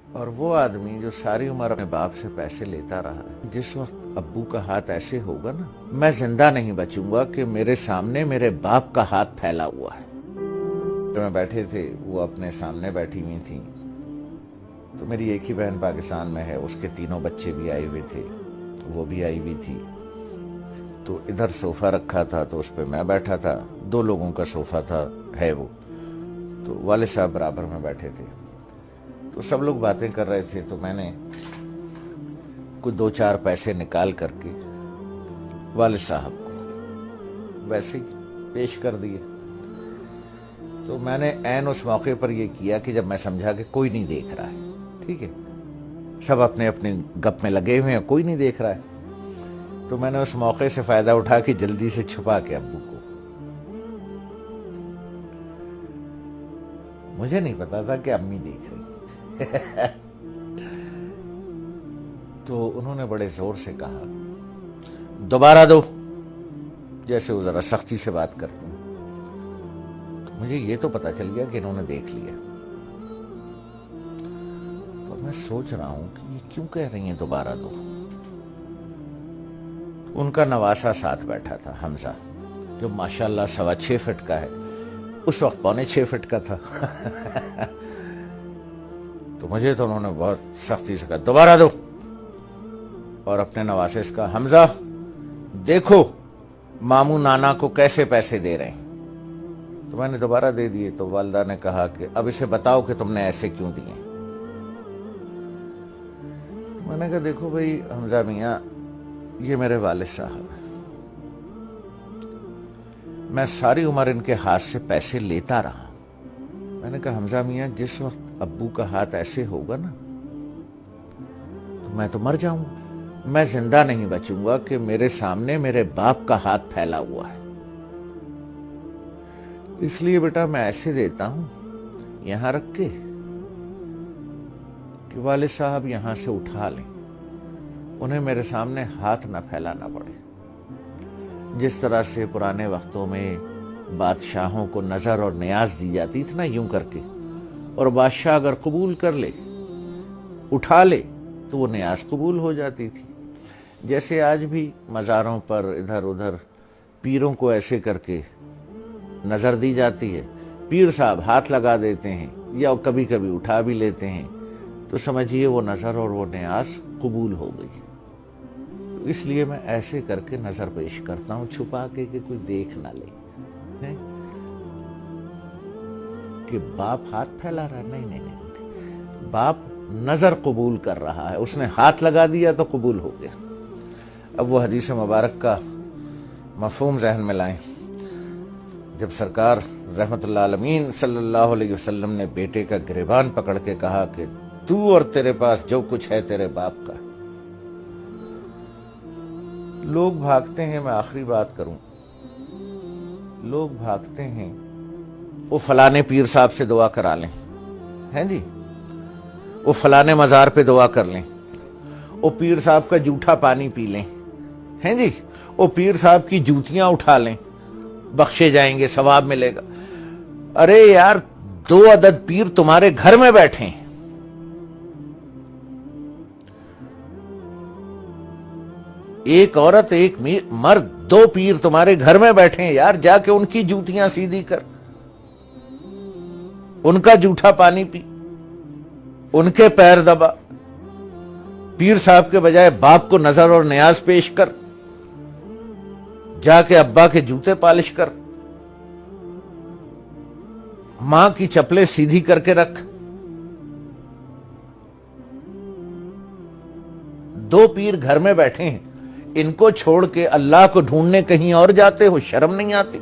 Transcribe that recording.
اور وہ آدمی جو ساری عمر اپنے باپ سے پیسے لیتا رہا ہے، جس وقت ابو کا ہاتھ ایسے ہوگا نا، میں زندہ نہیں بچوں گا کہ میرے سامنے میرے باپ کا ہاتھ پھیلا ہوا ہے۔ میں بیٹھے تھے، وہ اپنے سامنے بیٹھی ہوئی تھیں، تو میری ایک ہی بہن پاکستان میں ہے، اس کے تینوں بچے بھی آئے ہوئے تھے، وہ بھی آئی ہوئی تھی۔ تو ادھر صوفہ رکھا تھا تو اس پہ میں بیٹھا تھا، 2 لوگوں کا صوفہ تھا، ہے وہ، تو والد صاحب برابر میں بیٹھے تھے۔ تو سب لوگ باتیں کر رہے تھے، تو میں نے کچھ 2-4 پیسے نکال کر کے والد صاحب کو ویسے ہی پیش کر دیے۔ تو میں نے عین اس موقع پر یہ کیا کہ جب میں سمجھا کہ کوئی نہیں دیکھ رہا ہے، ٹھیک ہے، سب اپنے اپنے گپ میں لگے ہوئے ہیں، کوئی نہیں دیکھ رہا ہے، تو میں نے اس موقع سے فائدہ اٹھا کے جلدی سے چھپا کے ابو کو، مجھے نہیں پتا تھا کہ امی دیکھ رہی تو انہوں نے بڑے زور سے کہا، دوبارہ دو، جیسے وہ ذرا سختی سے بات کرتے ہیں۔ تو مجھے یہ تو پتا چل گیا کہ انہوں نے دیکھ لیا۔ تو میں سوچ رہا ہوں کہ یہ کیوں کہہ رہی ہیں دوبارہ دو۔ ان کا نواسا ساتھ بیٹھا تھا، حمزہ، جو ماشاءاللہ 6.25 فٹ کا ہے، اس وقت 6.25 فٹ کا تھا تو مجھے تو انہوں نے بہت سختی سے کہا دوبارہ دو، اور اپنے نواسے سے کہا، حمزہ دیکھو ماموں نانا کو کیسے پیسے دے رہے ہیں۔ تو میں نے دوبارہ دے دیے، تو والدہ نے کہا کہ اب اسے بتاؤ کہ تم نے ایسے کیوں دیے۔ میں نے کہا دیکھو بھائی حمزہ میاں، یہ میرے والد صاحب ہیں، میں ساری عمر ان کے ہاتھ سے پیسے لیتا رہا۔ میں نے کہا حمزہ میاں، جس وقت ابو کا ہاتھ ایسے ہوگا نا، تو میں تو مر جاؤں گا، میں زندہ نہیں بچوں گا کہ میرے سامنے میرے باپ کا ہاتھ پھیلا ہوا ہے۔ اس لیے بیٹا میں ایسے دیتا ہوں یہاں رکھ کے کہ والد صاحب یہاں سے اٹھا لیں، انہیں میرے سامنے ہاتھ نہ پھیلانا پڑے۔ جس طرح سے پرانے وقتوں میں بادشاہوں کو نظر اور نیاز دی جاتی تھی نا، یوں کر کے، اور بادشاہ اگر قبول کر لے، اٹھا لے، تو وہ نیاز قبول ہو جاتی تھی۔ جیسے آج بھی مزاروں پر ادھر ادھر پیروں کو ایسے کر کے نظر دی جاتی ہے، پیر صاحب ہاتھ لگا دیتے ہیں یا کبھی کبھی اٹھا بھی لیتے ہیں، تو سمجھیے وہ نظر اور وہ نیاز قبول ہو گئی۔ تو اس لیے میں ایسے کر کے نظر پیش کرتا ہوں، چھپا کے کہ کوئی دیکھ نہ لے کہ باپ ہاتھ پھیلا رہا ہے۔ نہیں نہیں نہیں، باپ نظر قبول کر رہا ہے، اس نے ہاتھ لگا دیا تو قبول ہو گیا۔ اب وہ حدیث مبارک کا مفہوم ذہن میں لائیں، جب سرکار رحمت اللہ عالمین صلی اللہ علیہ وسلم نے بیٹے کا گریبان پکڑ کے کہا کہ تو اور تیرے پاس جو کچھ ہے تیرے باپ کا۔ لوگ بھاگتے ہیں، میں آخری بات کروں، لوگ بھاگتے ہیں وہ فلانے پیر صاحب سے دعا کرا لیں، ہیں جی، وہ فلانے مزار پہ دعا کر لیں، وہ پیر صاحب کا جھوٹا پانی پی لیں، ہیں جی، وہ پیر صاحب کی جوتیاں اٹھا لیں، بخشے جائیں گے، ثواب ملے گا۔ ارے یار، 2 عدد پیر تمہارے گھر میں بیٹھے ہیں، ایک عورت ایک مرد، 2 پیر تمہارے گھر میں بیٹھے ہیں، یار جا کے ان کی جوتیاں سیدھی کر، ان کا جھوٹا پانی پی، ان کے پیر دبا، پیر صاحب کے بجائے باپ کو نظر اور نیاز پیش کر، جا کے ابا کے جوتے پالش کر، ماں کی چپلیں سیدھی کر کے رکھ۔ 2 پیر گھر میں بیٹھے ہیں، ان کو چھوڑ کے اللہ کو ڈھونڈنے کہیں اور جاتے ہو، شرم نہیں آتی؟